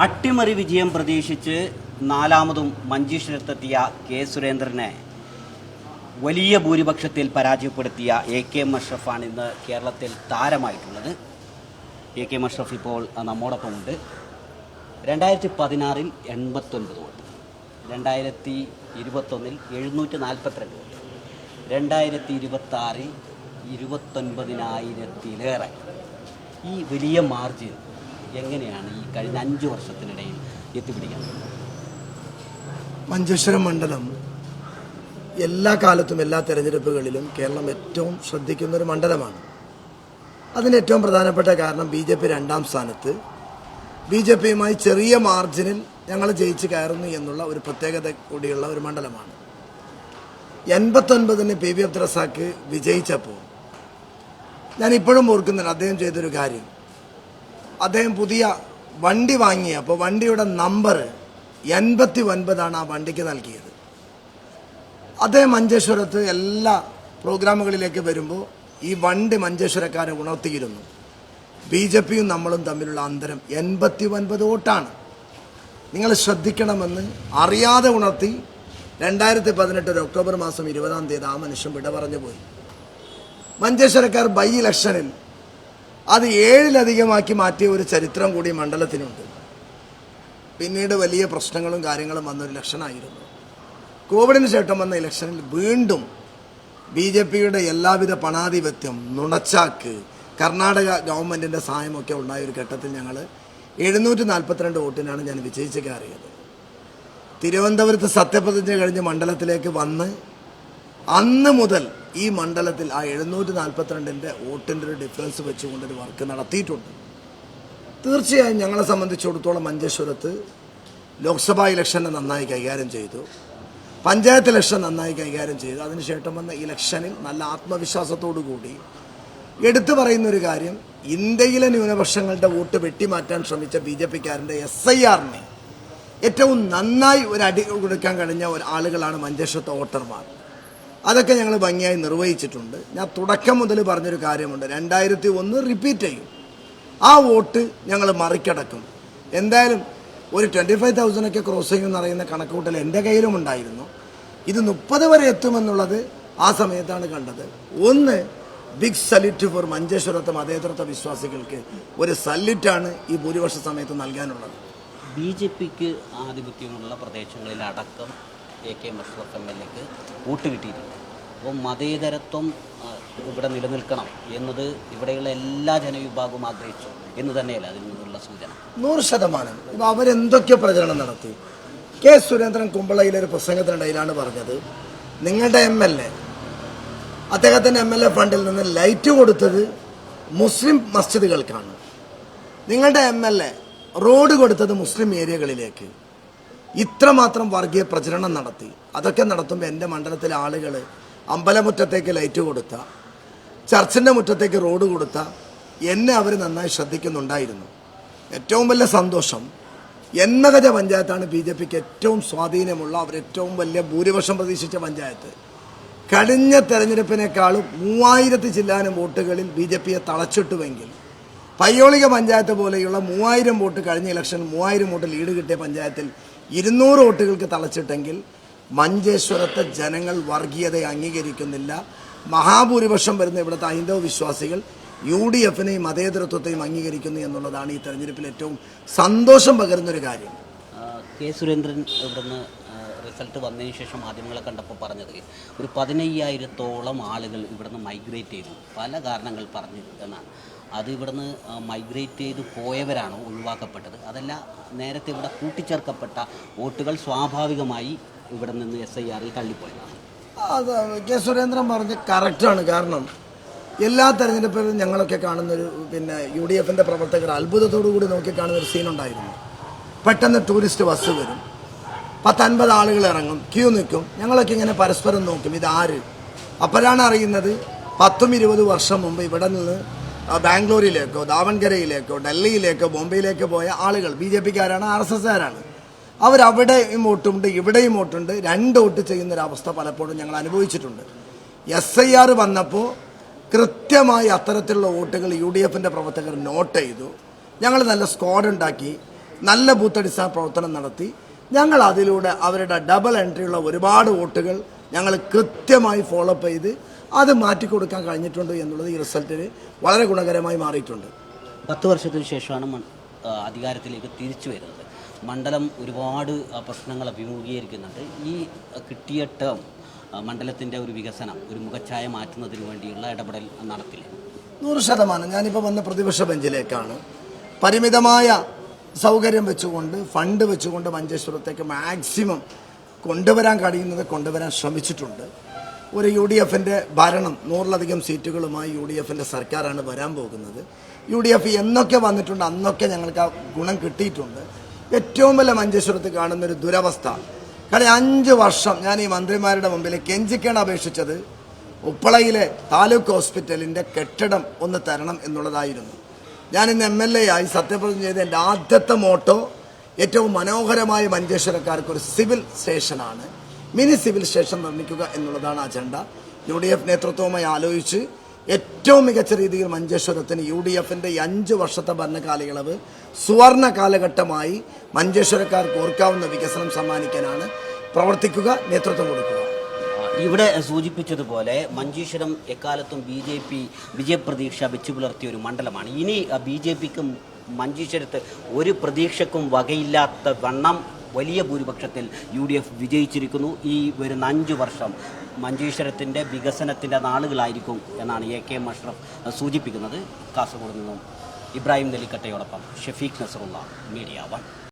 അട്ടിമറി വിജയം പ്രതീക്ഷിച്ച് നാലാമതും മഞ്ചേശ്വരത്തെത്തിയ കെ സുരേന്ദ്രനെ വലിയ ഭൂരിപക്ഷത്തിൽ പരാജയപ്പെടുത്തിയ എ.കെ. മഷ്റഫാണ് ഇന്ന് കേരളത്തിൽ താരമായിട്ടുള്ളത്. എ.കെ. മഷ്റഫ് ഇപ്പോൾ നമ്മോടൊപ്പമുണ്ട്. 2016 89 വോട്ട്, 2021 742 വോട്ട്, 2026 29,000-ലേറെ. ഈ വലിയ മാർജിൻ എങ്ങനെയാണ് ഈ കഴിഞ്ഞ 5 വർഷത്തിനിടയിൽ എത്തിപ്പിടിക്കാൻ? മഞ്ചേശ്വരം മണ്ഡലം എല്ലാ കാലത്തും എല്ലാ തെരഞ്ഞെടുപ്പുകളിലും കേരളം ഏറ്റവും ശ്രദ്ധിക്കുന്നൊരു മണ്ഡലമാണ്. അതിന് ഏറ്റവും പ്രധാനപ്പെട്ട കാരണം BJP 2ാം സ്ഥാനത്ത്, BJPയുമായി ചെറിയ മാർജിനിൽ ഞങ്ങൾ ജയിച്ച് കയറുന്നു എന്നുള്ള ഒരു പ്രത്യേകത കൂടിയുള്ള ഒരു മണ്ഡലമാണ്. 89-ന് PV അബ്ദുൾ റസാഖ് വിജയിച്ചപ്പോൾ ഞാൻ ഇപ്പോഴും ഓർക്കുന്നുണ്ട് അദ്ദേഹം ചെയ്തൊരു കാര്യം. അദ്ദേഹം പുതിയ വണ്ടി വാങ്ങിയപ്പോൾ വണ്ടിയുടെ നമ്പർ 89 ആ വണ്ടിക്ക് നൽകിയത്. അദ്ദേഹം മഞ്ചേശ്വരത്ത് എല്ലാ പ്രോഗ്രാമുകളിലേക്ക് വരുമ്പോൾ ഈ വണ്ടി മഞ്ചേശ്വരക്കാരെ ഉണർത്തിയിരുന്നു. BJPയും നമ്മളും തമ്മിലുള്ള അന്തരം 89 വോട്ടാണ്. നിങ്ങൾ ശ്രദ്ധിക്കണമെന്ന് അറിയാതെ ഉണർത്തി 2018 ഒക്ടോബർ മാസം 20-ാം തീയതി ആ മനുഷ്യൻ വിട പറഞ്ഞു പോയി. മഞ്ചേശ്വരക്കാർ ബൈ ഇലക്ഷനിൽ അത് 7-ലധികമാക്കി മാറ്റിയ ഒരു ചരിത്രം കൂടി മണ്ഡലത്തിനുണ്ട്. പിന്നീട് വലിയ പ്രശ്നങ്ങളും കാര്യങ്ങളും വന്നൊരു ഇലക്ഷനായിരുന്നു. കോവിഡിന് ശേഷം വന്ന ഇലക്ഷനിൽ വീണ്ടും BJPയുടെ എല്ലാവിധ പണാധിപത്യം, നുണച്ചാക്ക്, കർണാടക ഗവൺമെൻറ്റിൻ്റെ സഹായമൊക്കെ ഉണ്ടായ ഒരു ഘട്ടത്തിൽ ഞങ്ങൾ 742 വോട്ടിനാണ് ഞാൻ വിജയിച്ച് കയറിയത്. തിരുവനന്തപുരത്ത് സത്യപ്രതിജ്ഞ കഴിഞ്ഞ് മണ്ഡലത്തിലേക്ക് വന്ന് അന്ന് മുതൽ ഈ മണ്ഡലത്തിൽ ആ 742 വോട്ടിൻ്റെ ഒരു ഡിഫറൻസ് വെച്ചുകൊണ്ടൊരു വർക്ക് നടത്തിയിട്ടുണ്ട്. തീർച്ചയായും ഞങ്ങളെ സംബന്ധിച്ചിടത്തോളം മഞ്ചേശ്വരത്ത് ലോക്സഭാ ഇലക്ഷനെ നന്നായി കൈകാര്യം ചെയ്തു, പഞ്ചായത്ത് ഇലക്ഷൻ നന്നായി കൈകാര്യം ചെയ്തു. അതിനുശേഷം വന്ന ഇലക്ഷനിൽ നല്ല ആത്മവിശ്വാസത്തോടു കൂടി എടുത്തു പറയുന്നൊരു കാര്യം, ഇന്ത്യയിലെ ന്യൂനപക്ഷങ്ങളുടെ വോട്ട് വെട്ടിമാറ്റാൻ ശ്രമിച്ച BJPക്കാരൻ്റെ SIRനെ ഏറ്റവും നന്നായി ഒരു അടി കൊടുക്കാൻ കഴിഞ്ഞ ആളുകളാണ് മഞ്ചേശ്വരത്തെ വോട്ടർമാർ. അതൊക്കെ ഞങ്ങൾ ഭംഗിയായി നിർവഹിച്ചിട്ടുണ്ട്. ഞാൻ തുടക്കം മുതൽ പറഞ്ഞൊരു കാര്യമുണ്ട്, 2001 റിപ്പീറ്റ് ചെയ്യും. ആ വോട്ട് ഞങ്ങൾ മറികടക്കും. എന്തായാലും ഒരു 25,000 ക്രോസ് ചെയ്യുമെന്ന് അറിയുന്ന കണക്കുകൂട്ടൽ എൻ്റെ കയ്യിലും ഉണ്ടായിരുന്നു. ഇത് 30 വരെ എത്തുമെന്നുള്ളത് ആ സമയത്താണ് കണ്ടത്. ഒന്ന്, ബിഗ് സല്യൂട്ട് ഫോർ മഞ്ചേശ്വരത്തെ മതേതരത്വ വിശ്വാസികൾക്ക് ഒരു സല്യൂട്ടാണ് ഈ ഭൂരിപക്ഷ സമയത്ത് നൽകാനുള്ളത്. BJPക്ക് ആധിപത്യമുള്ള പ്രദേശങ്ങളിലടക്കം എ.കെ. മഷ്റഫ് MLAക്ക് വോട്ട് കിട്ടിയിട്ടുണ്ട്. അപ്പോൾ മതേതരത്വം ഇവിടെ നിലനിൽക്കണം എന്നത് ഇവിടെയുള്ള എല്ലാ ജനവിഭാഗവും ആഗ്രഹിച്ചു എന്ന് തന്നെയല്ല അതിൽ നിന്നുള്ള സൂചന? 100%. ഇപ്പോൾ അവരെന്തൊക്കെ പ്രചരണം നടത്തി. കെ സുരേന്ദ്രൻ കുമ്പളയിലൊരു പ്രസംഗത്തിനിടയിലാണ് പറഞ്ഞത്, നിങ്ങളുടെ MLA അദ്ദേഹത്തിൻ്റെ MLA ഫണ്ടിൽ നിന്ന് ലൈറ്റ് കൊടുത്തത് മുസ്ലിം മസ്ജിദുകൾക്കാണ്, നിങ്ങളുടെ MLA റോഡ് കൊടുത്തത് മുസ്ലിം ഏരിയകളിലേക്ക്. ഇത്രമാത്രം വർഗീയ പ്രചരണം നടത്തി. അതൊക്കെ നടത്തുമ്പോൾ എൻ്റെ മണ്ഡലത്തിലെ ആളുകൾ അമ്പലമുറ്റത്തേക്ക് ലൈറ്റ് കൊടുത്ത, ചർച്ചിൻ്റെ മുറ്റത്തേക്ക് റോഡ് കൊടുത്ത എന്നെ അവർ നന്നായി ശ്രദ്ധിക്കുന്നുണ്ടായിരുന്നു. ഏറ്റവും വലിയ സന്തോഷം, എന്നഗജ പഞ്ചായത്താണ് BJPക്ക് ഏറ്റവും സ്വാധീനമുള്ള, അവരേറ്റവും വലിയ ഭൂരിപക്ഷം പ്രതീക്ഷിച്ച പഞ്ചായത്ത്. കഴിഞ്ഞ തെരഞ്ഞെടുപ്പിനേക്കാളും 3000 ചില്ലാനം വോട്ടുകളിൽ BJPയെ തളച്ചിട്ടുവെങ്കിൽ, പയ്യോളിക പഞ്ചായത്ത് പോലെയുള്ള 3000 വോട്ട് കഴിഞ്ഞ ഇലക്ഷൻ 3000 വോട്ട് ലീഡ് കിട്ടിയ പഞ്ചായത്തിൽ 200 വോട്ടുകൾക്ക് തളച്ചിട്ടെങ്കിൽ മഞ്ചേശ്വരത്തെ ജനങ്ങൾ വർഗീയതയെ അംഗീകരിക്കുന്നില്ല. മഹാഭൂരിപക്ഷം വരുന്ന ഇവിടുത്തെ ഹൈന്ദവ വിശ്വാസികൾ UDFനെയും മതേതരത്വത്തെയും അംഗീകരിക്കുന്നു എന്നുള്ളതാണ് ഈ തെരഞ്ഞെടുപ്പിൽ ഏറ്റവും സന്തോഷം പകരുന്നൊരു കാര്യം. കെ സുരേന്ദ്രൻ ഇവിടുന്ന് റിസൾട്ട് വന്നതിന് ശേഷം മാധ്യമങ്ങളെ കണ്ടപ്പോൾ പറഞ്ഞത് ഒരു 15,000-ഓളം ആളുകൾ ഇവിടുന്ന് മൈഗ്രേറ്റ് ചെയ്തു, പല കാരണങ്ങൾ പറഞ്ഞു എന്നാണ്. അത് ഇവിടുന്ന് മൈഗ്രേറ്റ് ചെയ്ത് പോയവരാണോ ഒഴിവാക്കപ്പെട്ടത്, അതല്ല നേരത്തെ ഇവിടെ കൂട്ടിച്ചേർക്കപ്പെട്ട വോട്ടുകൾ സ്വാഭാവികമായി ഇവിടെ നിന്ന് SIRൽ തള്ളിപ്പോയതാണ്? അത് കെ സുരേന്ദ്രൻ പറഞ്ഞ് കറക്റ്റാണ്. കാരണം എല്ലാ തെരഞ്ഞെടുപ്പിലും ഞങ്ങളൊക്കെ കാണുന്നൊരു UDFൻ്റെ പ്രവർത്തകർ അത്ഭുതത്തോടു കൂടി നോക്കിക്കാണുന്ന ഒരു സീനുണ്ടായിരുന്നു. പെട്ടെന്ന് ടൂറിസ്റ്റ് ബസ് വരും, 10-50 ആളുകൾ ഇറങ്ങും, ക്യൂ നിൽക്കും. ഞങ്ങളൊക്കെ ഇങ്ങനെ പരസ്പരം നോക്കും, ഇതാര്? അപ്പോഴാണ് അറിയുന്നത് 10-20 വർഷം മുമ്പ് ഇവിടെ നിന്ന് ബാംഗ്ലൂരിലേക്കോ ദാവൺഗരയിലേക്കോ ഡൽഹിയിലേക്കോ ബോംബെയിലേക്കോ പോയ ആളുകൾ BJPക്കാരാണ്, RSSകാരാണ്. അവരവിടെയും വോട്ടുണ്ട് ഇവിടെയും വോട്ടുണ്ട്, 2 വോട്ട് ചെയ്യുന്നൊരവസ്ഥ പലപ്പോഴും ഞങ്ങൾ അനുഭവിച്ചിട്ടുണ്ട്. SIR വന്നപ്പോൾ കൃത്യമായി അത്തരത്തിലുള്ള വോട്ടുകൾ UDFൻ്റെ പ്രവർത്തകർ നോട്ട് ചെയ്തു. ഞങ്ങൾ നല്ല സ്ക്വാഡ് ഉണ്ടാക്കി. നല്ല ബൂത്തടിസ്ഥാന പ്രവർത്തനം നടത്തി ഞങ്ങൾ അതിലൂടെ അവരുടെ ഡബിൾ എൻട്രിയുള്ള ഒരുപാട് വോട്ടുകൾ ഞങ്ങൾ കൃത്യമായി ഫോളോ അപ്പ് ചെയ്ത് അത് മാറ്റിക്കൊടുക്കാൻ കഴിഞ്ഞിട്ടുണ്ട് എന്നുള്ളത് ഈ റിസൾട്ടിന് വളരെ ഗുണകരമായി മാറിയിട്ടുണ്ട്. 10 വർഷത്തിന് ശേഷമാണ് അധികാരത്തിലേക്ക് തിരിച്ചു വരുന്നത്. മണ്ഡലം ഒരുപാട് പ്രശ്നങ്ങൾ അഭിമുഖീകരിക്കുന്നുണ്ട്. ഈ കിട്ടിയ ടേം മണ്ഡലത്തിൻ്റെ ഒരു വികസനം, ഒരു മുഖച്ഛായ മാറ്റുന്നതിന് വേണ്ടിയുള്ള ഇടപെടൽ നടത്തില്ല. 100%. ഞാനിപ്പോൾ വന്ന പ്രതിപക്ഷ ബെഞ്ചിലേക്കാണ്. പരിമിതമായ സൗകര്യം വെച്ചുകൊണ്ട്, ഫണ്ട് വെച്ചുകൊണ്ട് മഞ്ചേശ്വരത്തേക്ക് മാക്സിമം കൊണ്ടുവരാൻ കഴിയുന്നത് കൊണ്ടുവരാൻ ശ്രമിച്ചിട്ടുണ്ട്. ഒരു UDFൻ്റെ ഭരണം 100-ലധികം സീറ്റുകളുമായി UDFൻ്റെ സർക്കാരാണ് വരാൻ പോകുന്നത്. UDF എന്നൊക്കെ വന്നിട്ടുണ്ട് അന്നൊക്കെ ഞങ്ങൾക്ക് ആ ഗുണം കിട്ടിയിട്ടുണ്ട്. ഏറ്റവും വലിയ മഞ്ചേശ്വരത്ത് കാണുന്നൊരു ദുരവസ്ഥ, കാരണം 5 വർഷം ഞാൻ ഈ മന്ത്രിമാരുടെ മുമ്പിൽ കെഞ്ചിക്കാൻ അപേക്ഷിച്ചത് ഉപ്പളയിലെ താലൂക്ക് ഹോസ്പിറ്റലിൻ്റെ കെട്ടിടം ഒന്ന് തരണം എന്നുള്ളതായിരുന്നു. ഞാനിന്ന് MLA ആയി സത്യപ്രതിജ്ഞ ചെയ്ത എൻ്റെ ആദ്യത്തെ മോട്ടോ ഏറ്റവും മനോഹരമായ മഞ്ചേശ്വരക്കാർക്ക് ഒരു സിവിൽ സ്റ്റേഷനാണ്, മിനി സിവിൽ സ്റ്റേഷൻ നിർമ്മിക്കുക എന്നുള്ളതാണ് അജണ്ട. UDF നേതൃത്വവുമായി ആലോചിച്ച് ഏറ്റവും മികച്ച രീതിയിൽ മഞ്ചേശ്വരത്തിന് UDFൻ്റെ 5 വർഷത്തെ ഭരണകാലയളവ് സുവർണ കാലഘട്ടമായി മഞ്ചേശ്വരക്കാർക്ക് ഓർക്കാവുന്ന വികസനം സമ്മാനിക്കാനാണ് പ്രവർത്തിക്കുക, നേതൃത്വം കൊടുക്കുക. ഇവിടെ സൂചിപ്പിച്ചതുപോലെ മഞ്ചേശ്വരം എക്കാലത്തും BJP വിജയപ്രതീക്ഷ വെച്ചു പുലർത്തിയ ഒരു മണ്ഡലമാണ്. ഇനി BJPക്കും മഞ്ചേശ്വരത്ത് ഒരു പ്രതീക്ഷക്കും വകയില്ലാത്ത വണ്ണം വലിയ ഭൂരിപക്ഷത്തിൽ UDF വിജയിച്ചിരിക്കുന്നു. ഈ വരുന്ന 5 വർഷം മഞ്ചേശ്വരത്തിൻ്റെ വികസനത്തിൻ്റെ നാളുകളായിരിക്കും എന്നാണ് AK അഷ്റഫ് സൂചിപ്പിക്കുന്നത്. കാസർഗോഡ് നിന്നും ഇബ്രാഹിം നെല്ലിക്കട്ടയോടൊപ്പം ഷഫീഖ് നസറുള്ള, മീഡിയ 1.